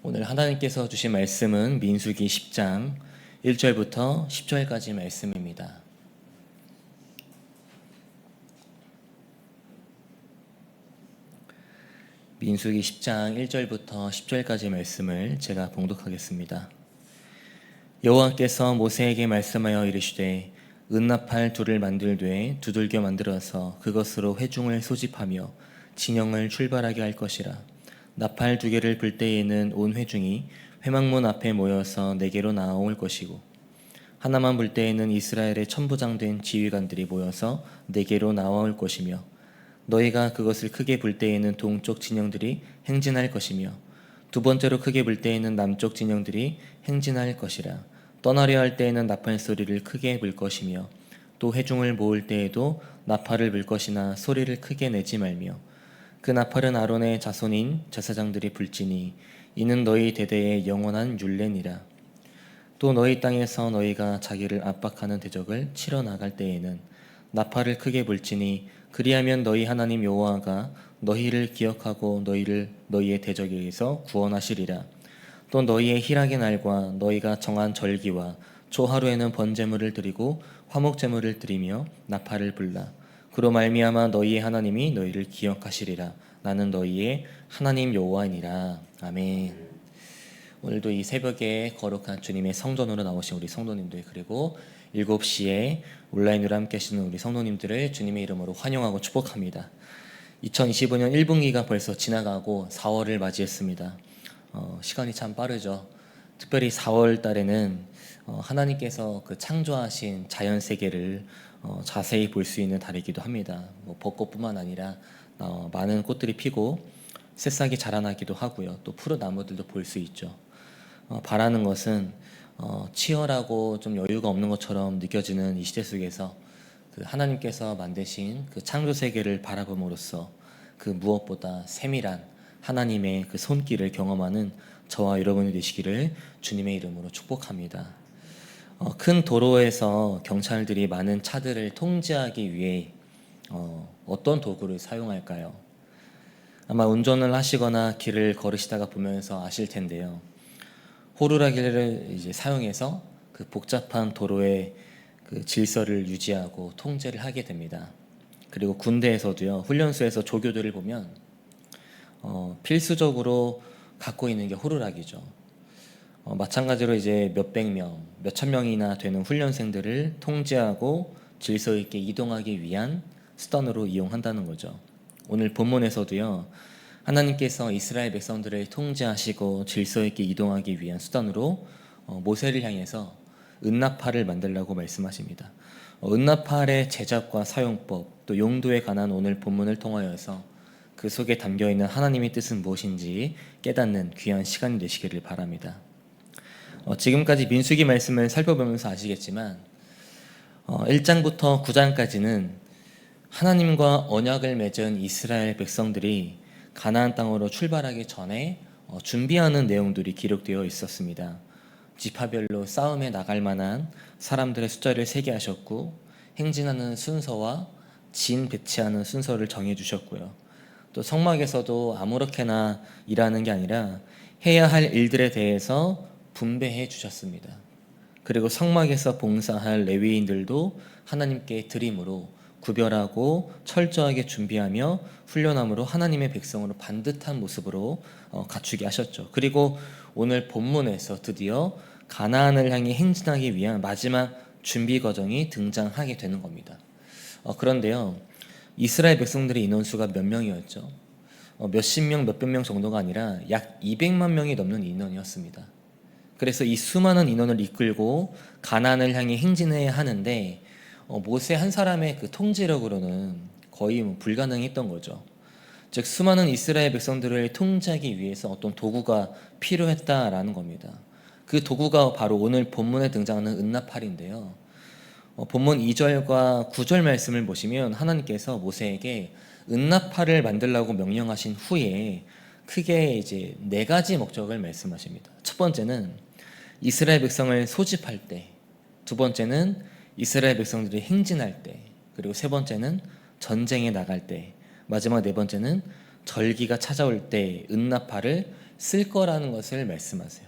오늘 하나님께서 주신 말씀은 민수기 10장 1절부터 10절까지 말씀입니다. 민수기 10장 1절부터 10절까지 말씀을 제가 봉독하겠습니다. 여호와께서 모세에게 말씀하여 이르시되 은나팔 둘을 만들되 두들겨 만들어서 그것으로 회중을 소집하며 진영을 출발하게 할 것이라. 나팔 두 개를 불 때에는 온 회중이 회막문 앞에 모여서 내게로 나아올 것이고 하나만 불 때에는 이스라엘의 천부장된 지휘관들이 모여서 내게로 나아올 것이며 너희가 그것을 크게 불 때에는 동쪽 진영들이 행진할 것이며 두 번째로 크게 불 때에는 남쪽 진영들이 행진할 것이라. 떠나려 할 때에는 나팔 소리를 크게 불 것이며 또 회중을 모을 때에도 나팔을 불 것이나 소리를 크게 내지 말며 그 나팔은 아론의 자손인 제사장들이 불지니 이는 너희 대대의 영원한 율례니라. 또 너희 땅에서 너희가 자기를 압박하는 대적을 치러 나갈 때에는 나팔을 크게 불지니 그리하면 너희 하나님 여호와가 너희를 기억하고 너희를 너희의 대적에게서 구원하시리라. 또 너희의 희락의 날과 너희가 정한 절기와 초하루에는 번제물을 드리고 화목제물을 드리며 나팔을 불라. 그로 말미암아 너희의 하나님이 너희를 기억하시리라. 나는 너희의 하나님 여호와이니라. 아멘. 오늘도 이 새벽에 거룩한 주님의 성전으로 나오신 우리 성도님들, 그리고 7시에 온라인으로 함께 하시는 우리 성도님들을 주님의 이름으로 환영하고 축복합니다. 2025년 1분기가 벌써 지나가고 4월을 맞이했습니다. 시간이 참 빠르죠. 특별히 4월 달에는 하나님께서 그 창조하신 자연 세계를 자세히 볼 수 있는 달이기도 합니다. 벚꽃뿐만 아니라 많은 꽃들이 피고 새싹이 자라나기도 하고요. 또 푸른 나무들도 볼 수 있죠. 바라는 것은 치열하고 좀 여유가 없는 것처럼 느껴지는 이 시대 속에서 그 하나님께서 만드신 그 창조 세계를 바라봄으로써 그 무엇보다 세밀한 하나님의 그 손길을 경험하는 저와 여러분이 되시기를 주님의 이름으로 축복합니다. 큰 도로에서 경찰들이 많은 차들을 통제하기 위해 어떤 도구를 사용할까요? 아마 운전을 하시거나 길을 걸으시다가 보면서 아실 텐데요. 호루라기를 이제 사용해서 그 복잡한 도로의 그 질서를 유지하고 통제를 하게 됩니다. 그리고 군대에서도요, 훈련소에서 조교들을 보면 필수적으로 갖고 있는 게 호루라기죠. 마찬가지로 이제 몇백 명, 몇천 명이나 되는 훈련생들을 통제하고 질서 있게 이동하기 위한 수단으로 이용한다는 거죠. 오늘 본문에서도요, 하나님께서 이스라엘 백성들을 통제하시고 질서 있게 이동하기 위한 수단으로 모세를 향해서 은나팔을 만들라고 말씀하십니다. 은나팔의 제작과 사용법, 또 용도에 관한 오늘 본문을 통하여서 그 속에 담겨있는 하나님의 뜻은 무엇인지 깨닫는 귀한 시간이 되시기를 바랍니다. 지금까지 민수기 말씀을 살펴보면서 아시겠지만 1장부터 9장까지는 하나님과 언약을 맺은 이스라엘 백성들이 가나안 땅으로 출발하기 전에 준비하는 내용들이 기록되어 있었습니다. 지파별로 싸움에 나갈 만한 사람들의 숫자를 세게 하셨고 행진하는 순서와 진 배치하는 순서를 정해 주셨고요. 또 성막에서도 아무렇게나 일하는 게 아니라 해야 할 일들에 대해서 분배해 주셨습니다. 그리고 성막에서 봉사할 레위인들도 하나님께 드림으로 구별하고 철저하게 준비하며 훈련함으로 하나님의 백성으로 반듯한 모습으로 갖추게 하셨죠. 그리고 오늘 본문에서 드디어 가나안을 향해 행진하기 위한 마지막 준비 과정이 등장하게 되는 겁니다. 그런데요, 이스라엘 백성들의 인원수가 몇 명이었죠? 몇십 명, 몇백 명 정도가 아니라 약 200만 명이 넘는 인원이었습니다. 그래서 이 수많은 인원을 이끌고 가나안을 향해 행진해야 하는데 모세 한 사람의 그 통제력으로는 거의 불가능했던 거죠. 즉 수많은 이스라엘 백성들을 통제하기 위해서 어떤 도구가 필요했다라는 겁니다. 그 도구가 바로 오늘 본문에 등장하는 은나팔인데요. 본문 2절과 9절 말씀을 보시면 하나님께서 모세에게 은나팔을 만들라고 명령하신 후에 크게 이제 4가지 목적을 말씀하십니다. 첫 번째는 이스라엘 백성을 소집할 때, 두 번째는 이스라엘 백성들이 행진할 때, 그리고 세 번째는 전쟁에 나갈 때, 마지막 네 번째는 절기가 찾아올 때 은나팔을 쓸 거라는 것을 말씀하세요.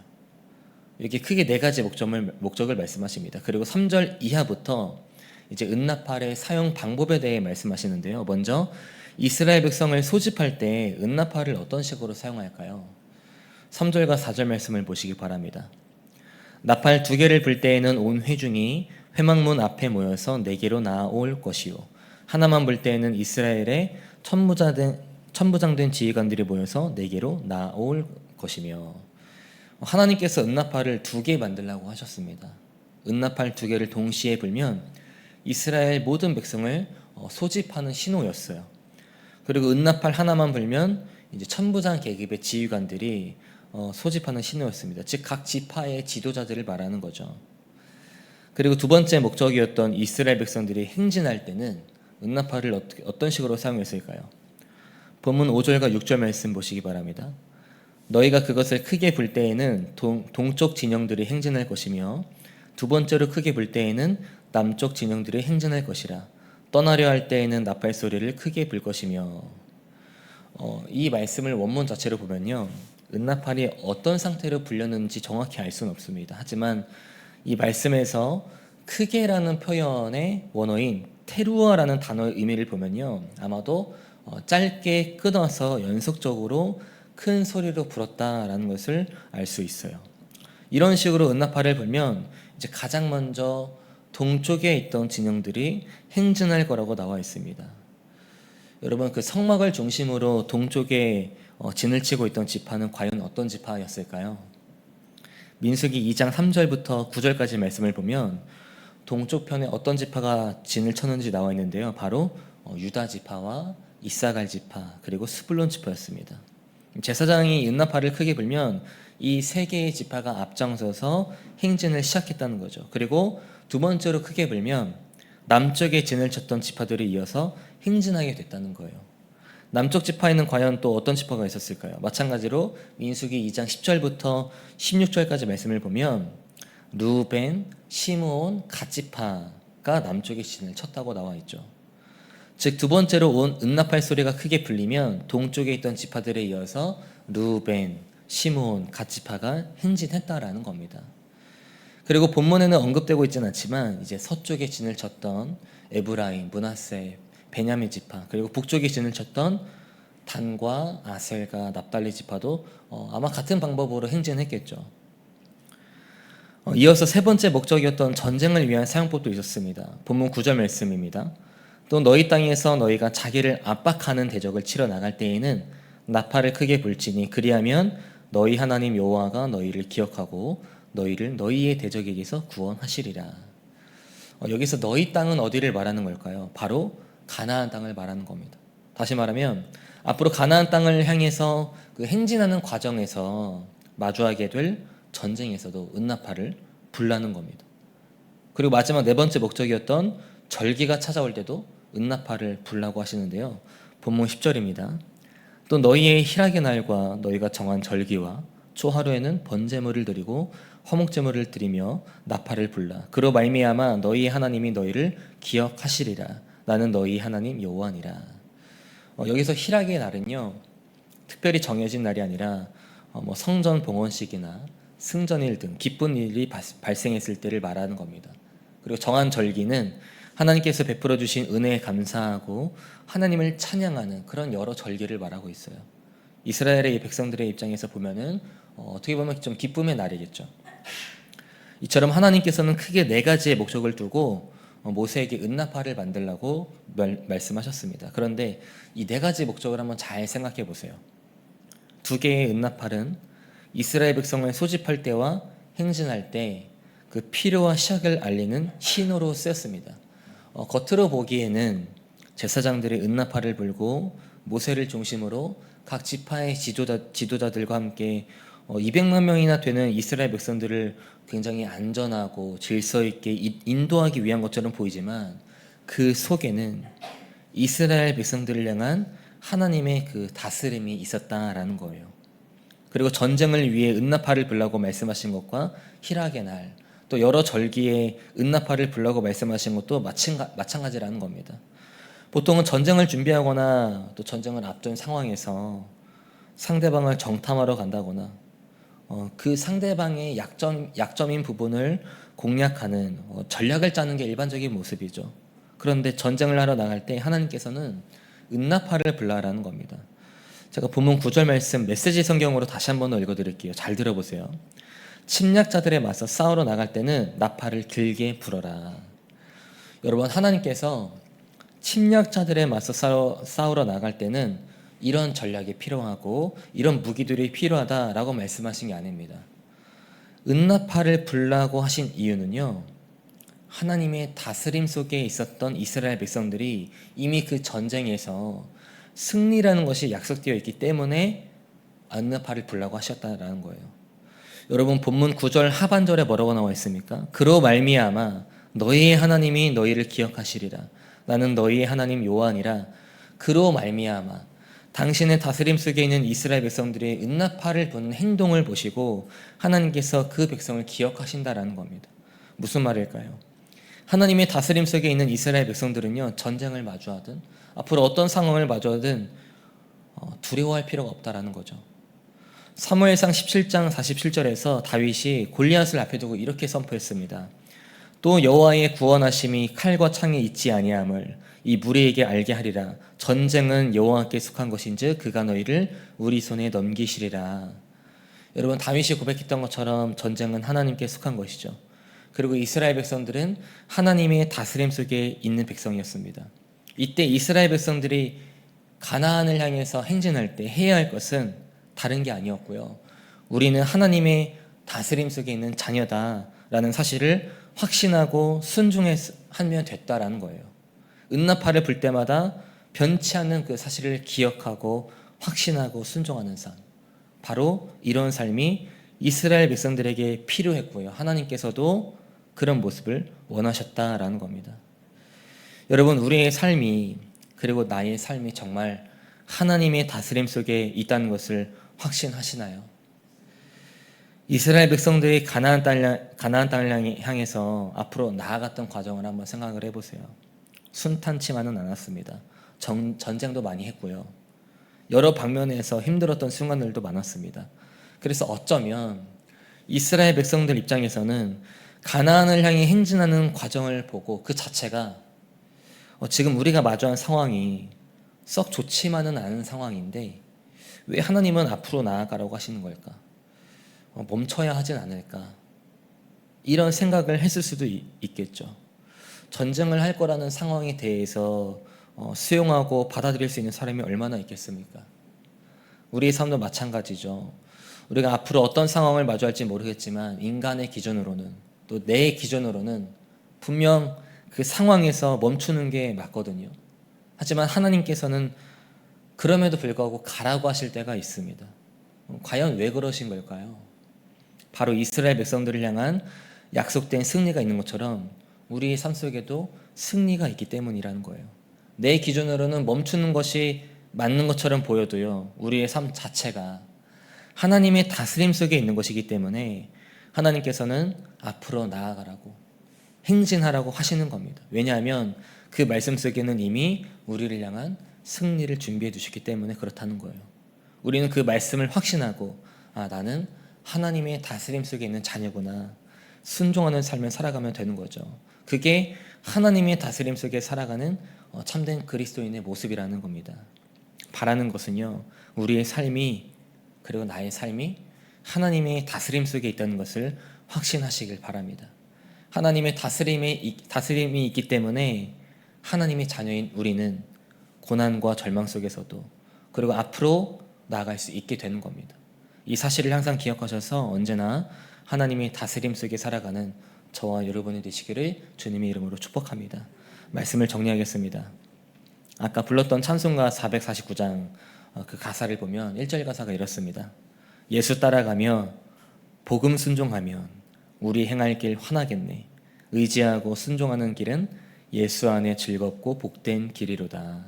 이렇게 크게 네 가지 목적을 말씀하십니다. 그리고 3절 이하부터 이제 은나팔의 사용 방법에 대해 말씀하시는데요. 먼저 이스라엘 백성을 소집할 때 은나팔을 어떤 식으로 사용할까요? 3절과 4절 말씀을 보시기 바랍니다. 나팔 두 개를 불 때에는 온 회중이 회막문 앞에 모여서 네 개로 나아올 것이요. 하나만 불 때에는 이스라엘의 천부장된 지휘관들이 모여서 네 개로 나아올 것이며, 하나님께서 은나팔을 두 개 만들라고 하셨습니다. 은나팔 두 개를 동시에 불면 이스라엘 모든 백성을 소집하는 신호였어요. 그리고 은나팔 하나만 불면 이제 천부장 계급의 지휘관들이 소집하는 신호였습니다. 즉 각 지파의 지도자들을 말하는 거죠. 그리고 두 번째 목적이었던 이스라엘 백성들이 행진할 때는 은나팔을 어떤 식으로 사용했을까요? 본문 5절과 6절 말씀 보시기 바랍니다. 너희가 그것을 크게 불 때에는 동쪽 진영들이 행진할 것이며 두 번째로 크게 불 때에는 남쪽 진영들이 행진할 것이라. 떠나려 할 때에는 나팔 소리를 크게 불 것이며, 이 말씀을 원문 자체로 보면요, 은나팔이 어떤 상태로 불렸는지 정확히 알 수는 없습니다. 하지만 이 말씀에서 크게라는 표현의 원어인 테루아라는 단어의 의미를 보면요, 아마도 짧게 끊어서 연속적으로 큰 소리로 불었다라는 것을 알 수 있어요. 이런 식으로 은나팔을 불면 이제 가장 먼저 동쪽에 있던 진영들이 행진할 거라고 나와 있습니다. 여러분, 그 성막을 중심으로 동쪽에 진을 치고 있던 지파는 과연 어떤 지파였을까요? 민수기 2장 3절부터 9절까지 말씀을 보면 동쪽 편에 어떤 지파가 진을 쳤는지 나와 있는데요. 바로 유다 지파와 이사갈 지파 그리고 스불론 지파였습니다. 제사장이 은나팔을 크게 불면 이 세 개의 지파가 앞장서서 행진을 시작했다는 거죠. 그리고 두 번째로 크게 불면 남쪽에 진을 쳤던 지파들이 이어서 행진하게 됐다는 거예요. 남쪽 지파에는 과연 또 어떤 지파가 있었을까요? 마찬가지로 민수기 2장 10절부터 16절까지 말씀을 보면 루벤, 시므온, 갓 지파가 남쪽에 진을 쳤다고 나와 있죠. 즉 두 번째로 온 은나팔 소리가 크게 불리면 동쪽에 있던 지파들에 이어서 루벤, 시므온, 갓 지파가 행진했다라는 겁니다. 그리고 본문에는 언급되고 있지는 않지만 이제 서쪽에 진을 쳤던 에브라임, 므낫세, 베냐민 지파, 그리고 북쪽에 진을 쳤던 단과 아셀과 납달리 지파도 아마 같은 방법으로 행진했겠죠. 이어서 세 번째 목적이었던 전쟁을 위한 사용법도 있었습니다. 본문 9절 말씀입니다. 또 너희 땅에서 너희가 자기를 압박하는 대적을 치러 나갈 때에는 나팔을 크게 불지니 그리하면 너희 하나님 여호와가 너희를 기억하고 너희를 너희의 대적에게서 구원하시리라. 여기서 너희 땅은 어디를 말하는 걸까요? 바로 가나안 땅을 말하는 겁니다. 다시 말하면 앞으로 가나안 땅을 향해서 그 행진하는 과정에서 마주하게 될 전쟁에서도 은나팔을 불라는 겁니다. 그리고 마지막 네 번째 목적이었던 절기가 찾아올 때도 은나팔을 불라고 하시는데요. 본문 10절입니다. 또 너희의 희락의 날과 너희가 정한 절기와 초하루에는 번제물을 드리고 화목제물을 드리며 나팔을 불라. 그로 말미암아 너희 하나님이 너희를 기억하시리라. 나는 너희 하나님 여호와니라. 여기서 희락의 날은요, 특별히 정해진 날이 아니라 성전 봉헌식이나 승전일 등 기쁜 일이 발생했을 때를 말하는 겁니다. 그리고 정한 절기는 하나님께서 베풀어 주신 은혜에 감사하고 하나님을 찬양하는 그런 여러 절기를 말하고 있어요. 이스라엘의 백성들의 입장에서 보면은 어떻게 보면 좀 기쁨의 날이겠죠. 이처럼 하나님께서는 크게 네 가지의 목적을 두고 모세에게 은나팔을 만들라고 말씀하셨습니다. 그런데 이 네 가지 목적을 한번 잘 생각해 보세요. 두 개의 은나팔은 이스라엘 백성을 소집할 때와 행진할 때 그 필요와 시작을 알리는 신호로 쓰였습니다. 겉으로 보기에는 제사장들이 은나팔을 불고 모세를 중심으로 각 지파의 지도자들과 함께 200만 명이나 되는 이스라엘 백성들을 굉장히 안전하고 질서 있게 인도하기 위한 것처럼 보이지만 그 속에는 이스라엘 백성들을 향한 하나님의 그 다스림이 있었다라는 거예요. 그리고 전쟁을 위해 은나팔을 불라고 말씀하신 것과 희락의 날, 또 여러 절기에 은나팔을 불라고 말씀하신 것도 마찬가지라는 겁니다. 보통은 전쟁을 준비하거나 또 전쟁을 앞둔 상황에서 상대방을 정탐하러 간다거나 그 상대방의 약점인 부분을 공략하는 전략을 짜는 게 일반적인 모습이죠. 그런데 전쟁을 하러 나갈 때 하나님께서는 은나파를 불러라는 겁니다. 제가 본문 9절 말씀 메시지 성경으로 다시 한번 읽어드릴게요. 잘 들어보세요. 침략자들에 맞서 싸우러 나갈 때는 나팔을 길게 불어라. 여러분, 하나님께서 침략자들에 맞서 싸우러 나갈 때는 이런 전략이 필요하고 이런 무기들이 필요하다라고 말씀하신 게 아닙니다. 은나팔을 불라고 하신 이유는요, 하나님의 다스림 속에 있었던 이스라엘 백성들이 이미 그 전쟁에서 승리라는 것이 약속되어 있기 때문에 은나팔을 불라고 하셨다라는 거예요. 여러분, 본문 9절 하반절에 뭐라고 나와 있습니까? 그로 말미암아 너희의 하나님이 너희를 기억하시리라. 나는 너희의 하나님 여호와니라. 그로 말미암아 당신의 다스림 속에 있는 이스라엘 백성들의 은나팔을 부는 행동을 보시고 하나님께서 그 백성을 기억하신다라는 겁니다. 무슨 말일까요? 하나님의 다스림 속에 있는 이스라엘 백성들은요, 전쟁을 마주하든 앞으로 어떤 상황을 마주하든 두려워할 필요가 없다라는 거죠. 사무엘상 17장 47절에서 다윗이 골리앗을 앞에 두고 이렇게 선포했습니다. 또 여호와의 구원하심이 칼과 창에 있지 아니함을 이 무리에게 알게 하리라. 전쟁은 여호와께 속한 것인즉 그가 너희를 우리 손에 넘기시리라. 여러분, 다윗이 고백했던 것처럼 전쟁은 하나님께 속한 것이죠. 그리고 이스라엘 백성들은 하나님의 다스림 속에 있는 백성이었습니다. 이때 이스라엘 백성들이 가나안을 향해서 행진할 때 해야 할 것은 다른 게 아니었고요. 우리는 하나님의 다스림 속에 있는 자녀다라는 사실을 확신하고 순종하면 됐다라는 거예요. 은나팔을 불 때마다 변치 않는 그 사실을 기억하고 확신하고 순종하는 삶. 바로 이런 삶이 이스라엘 백성들에게 필요했고요. 하나님께서도 그런 모습을 원하셨다라는 겁니다. 여러분, 우리의 삶이 그리고 나의 삶이 정말 하나님의 다스림 속에 있다는 것을 확신하시나요? 이스라엘 백성들이 가나안 땅을 향해서 앞으로 나아갔던 과정을 한번 생각을 해보세요. 순탄치만은 않았습니다. 전쟁도 많이 했고요. 여러 방면에서 힘들었던 순간들도 많았습니다. 그래서 어쩌면 이스라엘 백성들 입장에서는 가나안을 향해 행진하는 과정을 보고 그 자체가 지금 우리가 마주한 상황이 썩 좋지만은 않은 상황인데 왜 하나님은 앞으로 나아가라고 하시는 걸까? 멈춰야 하진 않을까? 이런 생각을 했을 수도 있겠죠. 전쟁을 할 거라는 상황에 대해서 수용하고 받아들일 수 있는 사람이 얼마나 있겠습니까? 우리의 삶도 마찬가지죠. 우리가 앞으로 어떤 상황을 마주할지 모르겠지만 인간의 기준으로는 또 내 기준으로는 분명 그 상황에서 멈추는 게 맞거든요. 하지만 하나님께서는 그럼에도 불구하고 가라고 하실 때가 있습니다. 과연 왜 그러신 걸까요? 바로 이스라엘 백성들을 향한 약속된 승리가 있는 것처럼 우리의 삶 속에도 승리가 있기 때문이라는 거예요. 내 기준으로는 멈추는 것이 맞는 것처럼 보여도요, 우리의 삶 자체가 하나님의 다스림 속에 있는 것이기 때문에 하나님께서는 앞으로 나아가라고 행진하라고 하시는 겁니다. 왜냐하면 그 말씀 속에는 이미 우리를 향한 승리를 준비해 두셨기 때문에 그렇다는 거예요. 우리는 그 말씀을 확신하고 나는 하나님의 다스림 속에 있는 자녀구나, 순종하는 삶을 살아가면 되는 거죠. 그게 하나님의 다스림 속에 살아가는 참된 그리스도인의 모습이라는 겁니다. 바라는 것은요, 우리의 삶이 그리고 나의 삶이 하나님의 다스림 속에 있다는 것을 확신하시길 바랍니다. 하나님의 다스림이 있기 때문에 하나님의 자녀인 우리는 고난과 절망 속에서도 그리고 앞으로 나아갈 수 있게 되는 겁니다. 이 사실을 항상 기억하셔서 언제나 하나님의 다스림 속에 살아가는 저와 여러분이 되시기를 주님의 이름으로 축복합니다. 말씀을 정리하겠습니다. 아까 불렀던 찬송가 449장 그 가사를 보면 1절 가사가 이렇습니다. 예수 따라가며 복음 순종하면 우리 행할 길 환하겠네. 의지하고 순종하는 길은 예수 안에 즐겁고 복된 길이로다.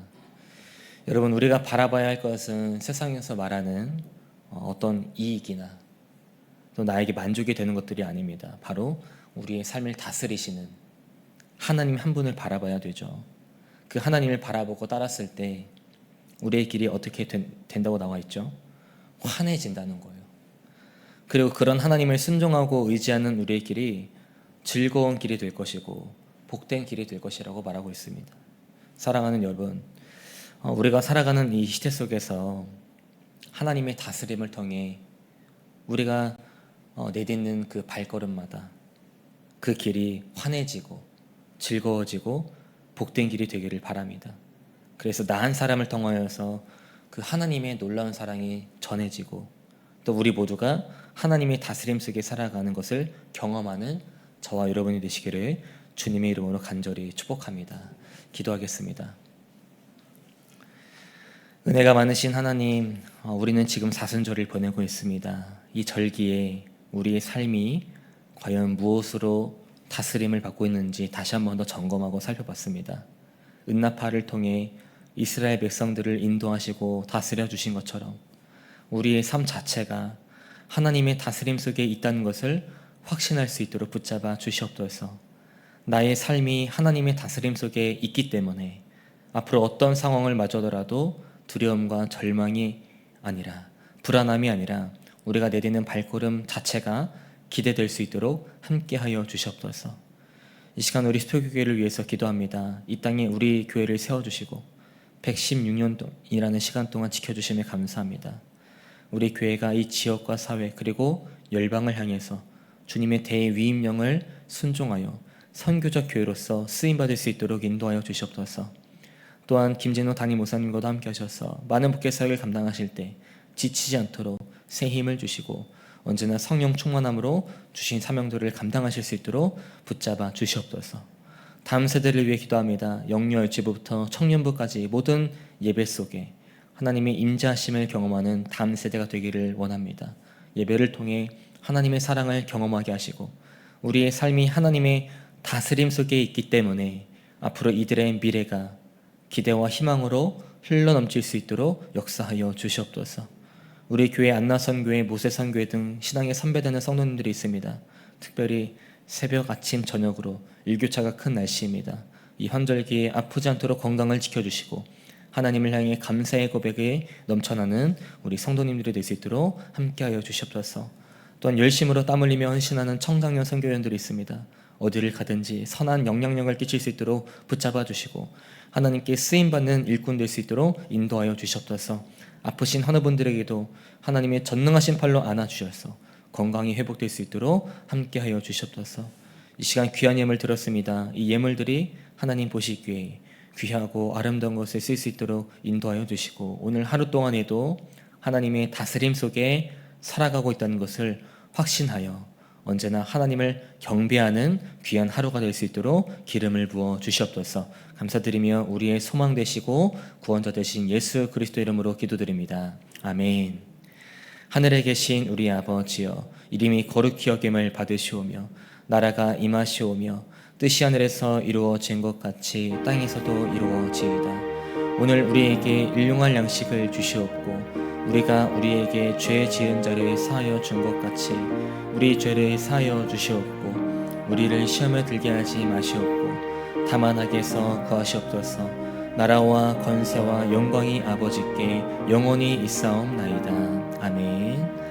여러분, 우리가 바라봐야 할 것은 세상에서 말하는 어떤 이익이나 또 나에게 만족이 되는 것들이 아닙니다. 바로 우리의 삶을 다스리시는 하나님 한 분을 바라봐야 되죠. 그 하나님을 바라보고 따랐을 때 우리의 길이 어떻게 된다고 나와 있죠? 환해진다는 거예요. 그리고 그런 하나님을 순종하고 의지하는 우리의 길이 즐거운 길이 될 것이고 복된 길이 될 것이라고 말하고 있습니다. 사랑하는 여러분, 우리가 살아가는 이 시대 속에서 하나님의 다스림을 통해 우리가 내딛는 그 발걸음마다 그 길이 환해지고 즐거워지고 복된 길이 되기를 바랍니다. 그래서 나 한 사람을 통하여서 그 하나님의 놀라운 사랑이 전해지고 또 우리 모두가 하나님의 다스림 속에 살아가는 것을 경험하는 저와 여러분이 되시기를 주님의 이름으로 간절히 축복합니다. 기도하겠습니다. 은혜가 많으신 하나님, 우리는 지금 사순절을 보내고 있습니다. 이 절기에 우리의 삶이 과연 무엇으로 다스림을 받고 있는지 다시 한 번 더 점검하고 살펴봤습니다. 은나팔을 통해 이스라엘 백성들을 인도하시고 다스려 주신 것처럼 우리의 삶 자체가 하나님의 다스림 속에 있다는 것을 확신할 수 있도록 붙잡아 주시옵소서. 나의 삶이 하나님의 다스림 속에 있기 때문에 앞으로 어떤 상황을 맞아더라도 두려움과 절망이 아니라, 불안함이 아니라 우리가 내딛는 발걸음 자체가 기대될 수 있도록 함께하여 주시옵소서. 이 시간 우리 수표교회를 위해서 기도합니다. 이 땅에 우리 교회를 세워주시고 116년이라는 시간 동안 지켜주심에 감사합니다. 우리 교회가 이 지역과 사회 그리고 열방을 향해서 주님의 대위임령을 순종하여 선교적 교회로서 쓰임받을 수 있도록 인도하여 주시옵소서. 또한 김진호 담임 목사님과도 함께 하셔서 많은 복개 사역을 감당하실 때 지치지 않도록 새 힘을 주시고 언제나 성령 충만함으로 주신 사명들을 감당하실 수 있도록 붙잡아 주시옵소서. 다음 세대를 위해 기도합니다. 영유 유치부부터 청년부까지 모든 예배 속에 하나님의 인자하심을 경험하는 다음 세대가 되기를 원합니다. 예배를 통해 하나님의 사랑을 경험하게 하시고 우리의 삶이 하나님의 다스림 속에 있기 때문에 앞으로 이들의 미래가 기대와 희망으로 흘러넘칠 수 있도록 역사하여 주시옵소서. 우리 교회 안나선교회, 모세선교회 등 신앙에 선배되는 성도님들이 있습니다. 특별히 새벽, 아침, 저녁으로 일교차가 큰 날씨입니다. 이 환절기에 아프지 않도록 건강을 지켜주시고 하나님을 향해 감사의 고백에 넘쳐나는 우리 성도님들이 될 수 있도록 함께하여 주시옵소서. 또한 열심으로 땀 흘리며 헌신하는 청장년 선교연들이 있습니다. 어디를 가든지 선한 영향력을 끼칠 수 있도록 붙잡아 주시고 하나님께 쓰임받는 일꾼 될 수 있도록 인도하여 주시옵소서. 아프신 어느 분들에게도 하나님의 전능하신 팔로 안아주셔서 건강이 회복될 수 있도록 함께하여 주시옵소서. 이 시간 귀한 예물 들었습니다. 이 예물들이 하나님 보시기에 귀하고 아름다운 것에 쓸 수 있도록 인도하여 주시고 오늘 하루 동안에도 하나님의 다스림 속에 살아가고 있다는 것을 확신하여 언제나 하나님을 경배하는 귀한 하루가 될 수 있도록 기름을 부어 주시옵소서. 감사드리며 우리의 소망 되시고 구원자 되신 예수 그리스도 이름으로 기도드립니다. 아멘. 하늘에 계신 우리 아버지여, 이름이 거룩히 여김을 받으시오며 나라가 임하시오며 뜻이 하늘에서 이루어진 것 같이 땅에서도 이루어지이다. 오늘 우리에게 일용할 양식을 주시옵고 우리가 우리에게 죄 지은 자를 사하여 준 것 같이 우리 죄를 사하여 주시옵고 우리를 시험에 들게 하지 마시옵고 다만 악에서 구하시옵소서. 나라와 권세와 영광이 아버지께 영원히 있사옵나이다. 아멘.